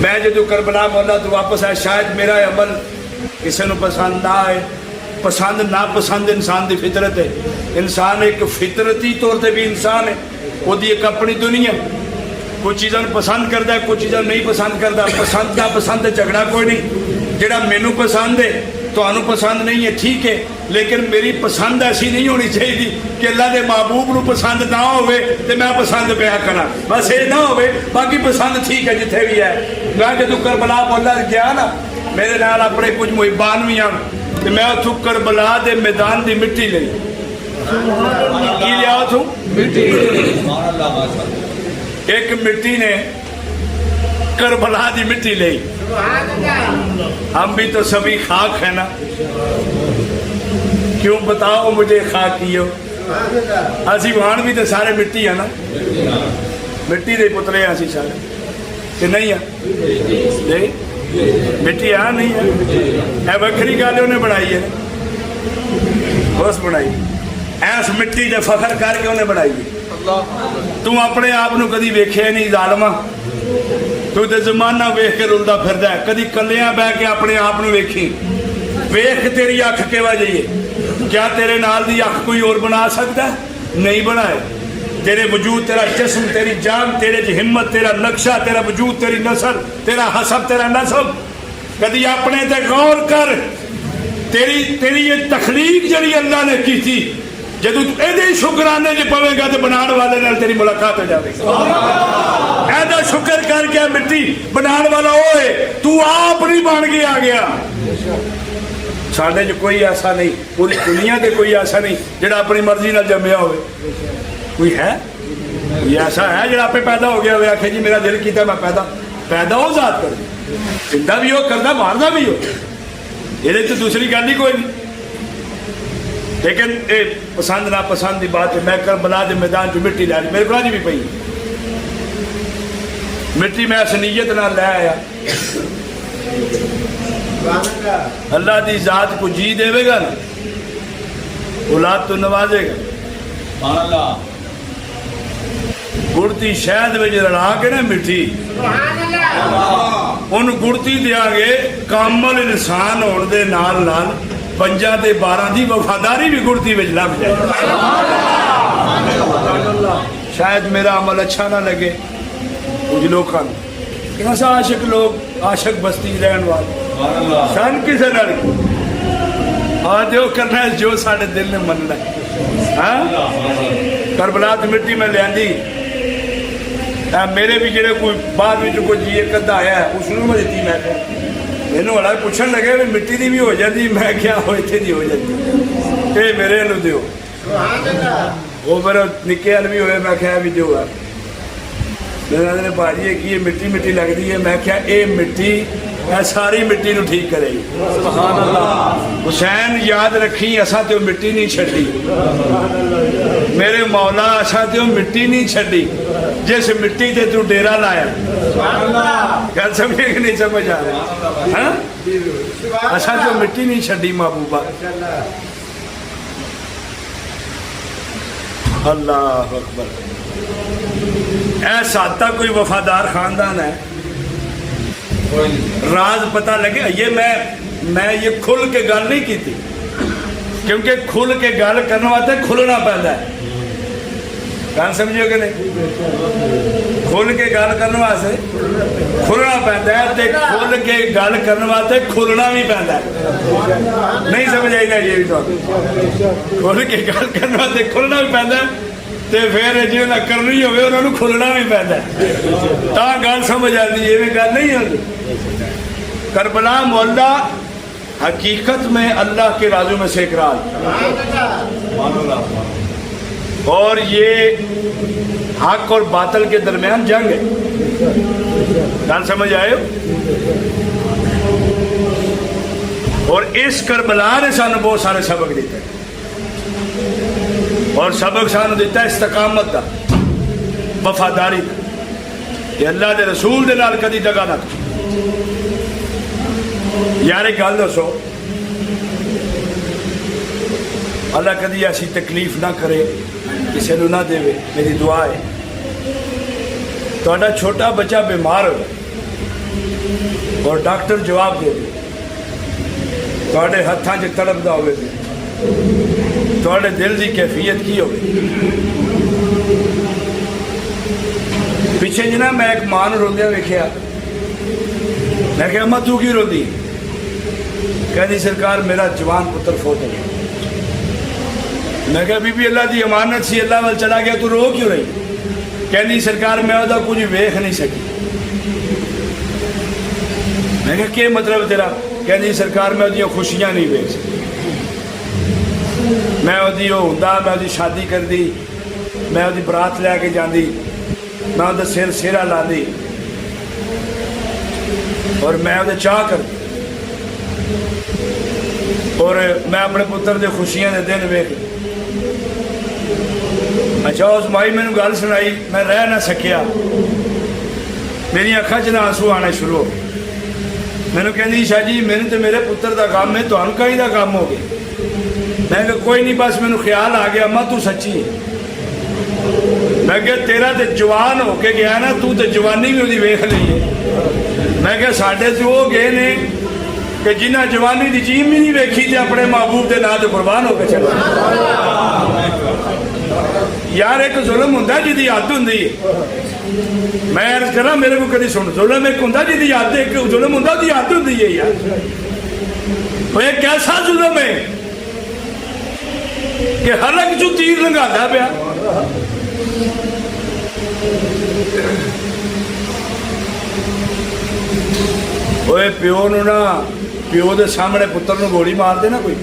मैं जो करबला मौला तो वापस आया, शायद मेरा अमल किसी को पसंद ना आए। पसंद ना पसंद इंसान की फितरत है। इंसान एक फितरती तौर पर भी इंसान है, वो एक अपनी दुनिया। कुछ चीज़ों पसंद करता है, कुछ चीज़ों नहीं पसंद करता। पसंद का पसंद झगड़ा कोई नहीं। जोड़ा मैनू पसंद है तो पसंद नहीं है, ठीक है, लेकिन मेरी पसंद ऐसी नहीं होनी चाहिए कि अल्लाह के महबूब को पसंद ना होवे तो मैं पसंद पिया करा। बस ये ना होवे, बाकी पसंद ठीक है जिथे भी है। मैं जो करबला मौला गया ना, मेरे नाल अपने कुछ मुहिबान भी आन, तो मैं उतों करबला के मैदान की मिट्टी ली। की लिया उतों मिट्टी? एक मिट्टी ने करबला की मिट्टी ली। हम भी तो सभी खाक है ना, क्यों बताओ मुझे खाक की हो? असी वाहन भी तो सारे मिट्टी है ना, मिट्टी के पुतले असी सारे कि नहीं है? नहीं मिट्टी आ नहीं है, वखरी गल उन्हें बनाई है, बस बनाई ऐस मिट्टी से फखर करके उन्हें बनाई है। तू अपने आप को कदी वेख्या नहीं जालमा, तू तो जमाना वेख के रुलदा फिरदा है। कदी कलिया बह के अपने आप को वेखी, वेख तेरी अख केवा जाइए। क्या तेरे नाल दी अख कोई और बना सकता? नहीं बनाए। तेरे वजूद, तेरा जिस्म, तेरी जान, तेरे च हिम्मत, तेरा नक्शा, तेरा वजूद, तेरी नस्ल, तेरा हसब, तेरा नसब। कदी अपने ते गौर कर। तेरी ये तखलीक जड़ी अल्लाह ने की थी, जदों ए शुकराने च पवेगा तो बनाने वाले नाल तेरी मुलाकात हो जाएगी। ऐसा शुक्र कर क्या मिट्टी बनाने वाला वो है, तू आप नहीं बन के आ गया। साढ़े च कोई ऐसा नहीं, पूरी दुनिया के कोई ऐसा नहीं जो अपनी मर्जी न जमया हो। कोई है? ये ऐसा है जो आपे पैदा हो गया हो, आखे जी मेरा दिल किया मैं पैदा हो जात कर, जिंदा भी हो, करदा मारदा भी हो, ये तो दूसरी गल ही कोई नहीं। लेकिन ये पसंद ना पसंद की बात है। मैं करबला के मैदान च मिट्टी लै मेरे को भी पई मिट्टी, मैं इस नीयत ना लै आया अल्लाह की जात को जी देवेगा ना, औलाद तो नवाजेगा। गुड़ती शहद में रला के ना मिट्टी, उन गुड़ती देंगे कामल इंसान होने के नाल नाल 5 ते 12 की वफादारी भी गुड़ती में लग जाए। शायद मेरा अमल अच्छा ना लगे कुछ लोगों को, ऐसा आशिक लोग, आशिक बस्ती रहने वाले सन किसी जो करना है जो साढ़े दिल ने मनना है। हाँ, करबला की मिट्टी में लियांदी, मेरे भी जो कोई बाद में कोई जी एक अद्धा आया उसनों मैं दी। मैं मैनू वाला पूछन लगे भी मिट्टी की भी हो जाती, मैं क्या हो इतने की हो जाती, ये मेरे नू दो। वो फिर निके वाल भी होए, मैं क्या भी दो। मेरे भाजी की मिट्टी मिट्टी लगती है, मैं क्या ये मिट्टी सारी मिट्टी को ठीक करेगी। हुसैन याद रखी, असा तो मिट्टी नहीं छड़ी, मेरे मौला असा तो मिट्टी नहीं छड़ी जिस मिट्टी ते तू डेरा लाया। गल समझे कि नहीं समझ आ रही? हाँ, असा तो मिट्टी नहीं छड़ी महबूबा। अल्लाह अकबर। ऐसा तक कोई वफादार खानदान है, राज पता लगे। ये मैं ये खुल के गल नहीं की थी, क्योंकि खुल के गल करने वास्ते खुलना पैदा है। गल समझियो कि नहीं? खुल के गल करने वास्ते खुलना पैदा है, ते खुल के गल करने वास्ते खुलना भी पैदा है। नहीं समझ आई ना? ये भी तो खुल के गल करने वास्ते खुलना भी पैदा है, तो फिर जो करनी हो उन्होंने खुलना भी पैदा है, ता गल समझ आती है। ये गल नहीं होती। करबला मौला हकीकत में अल्लाह के राजों में से एक राज, और ये हक और बातिल के दरमियान जंग है। गल समझ आए? और इस करबला ने सानू बहुत सारे सबक दिते, और सबक सानू दिता इस्तकामत का, वफादारी का। अल्लाह के रसूल दे नाल कदी दगा ना कर। यार एक गल दसो, अल्लाह कदी ऐसी तकलीफ ना करे, किसी को ना देवे। मेरी दुआ है, थोड़ा छोटा बच्चा बीमार हो, और डॉक्टर जवाब दे दे ਤੁਹਾਡੇ ਹੱਥਾਂ 'ਚ ਤੜਪਦਾ ਹੋਵੇ ਤੁਹਾਡੇ ਦਿਲ ਦੀ ਕੈਫੀਅਤ ਕੀ ਹੋਵੇ। ਪਿੱਛੇ ਜਿਹਨਾਂ ਮੈਂ ਇੱਕ ਮਾਂ ਨੂੰ ਰੋਂਦਿਆਂ ਵੇਖਿਆ, मैं क्या अम्मा तू क्यों रोंदी? कहती सरकार मेरा जवान पुत्र फौत हो गया। मैं क्या बीबी अल्लाह की अमानत सी, अल्लाह वाल चला गया, तू रो क्यों रही? कहती सरकार मैं वह कुछ वेख नहीं सकी। मैं क्या क्या मतलब तेरा? कहती सरकार मैं वह खुशियां नहीं वेख सकी। मैं वही होंदा, मैं वही शादी कर दी, मैं वही बरात लैके जाती, मैं वह सिर सेरा ला दी और मैं वो चाह कर और मैं अपने पुत्र के खुशियां के दिन वेख। अच्छा उस माई मैंने गल सुनाई, मैं रह ना सकिया, मेरी अखा च आंसू आने शुरू हो गए। मैंने कहती शाह जी मैंने तो मेरे पुत्र का काम है, तो कहीं का काम हो गया। मैं कहा कोई नहीं, बस मैंने ख्याल आ गया अम्मा तू सच्ची है। मैं क्या तेरा तो जवान होके गया ना, तू तो जवानी भी वो वेख ली है। मैं क्या साढ़े तो वो गए ने कि जिन्हें जवानी की चीम भी नहीं वेखी तो अपने महबूब के नाम से कुर्बान होकर चला। यार एक जुल्म होंगे जिहदी हद होंगी है। मैं अर्ज करा मेरे को कभी सुन, जुल्म एक होंगे जिहदी हद, एक जुल्म होंगे उसकी हद होंगी है। यार वो एक कैसा जुल्म है कि हर एक चू तीर लंघाता पिया। ओए प्यो नूं ना, प्यो के सामने पुत्र नूं गोली मार दे ना कोई,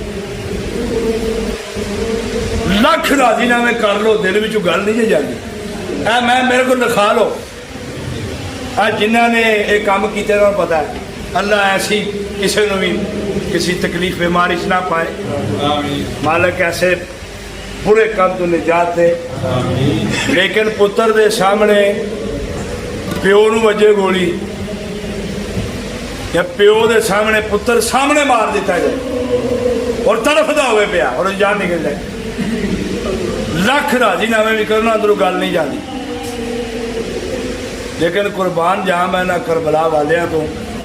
लख राजीनामे कर लो, दिल में गल नहीं जाती। मैं मेरे को लिखा लो, जिन्हों ने यह काम किया पता है अल्लाह ऐसी किसी को भी किसी तकलीफ बीमारी च ना पाए, मालिक ऐसे बुरे काम तो निजात दे। लेकिन पुत्र के सामने प्यो नूं वजे गोली या प्यो के सामने पुत्र सामने मार दिता जाए और तड़फदा हुए पिया और जान निकल जाए, लख राजीनामे भी करना अंदरों गल नहीं जाती। लेकिन कुर्बान जां मैं ना करबला वालियां तो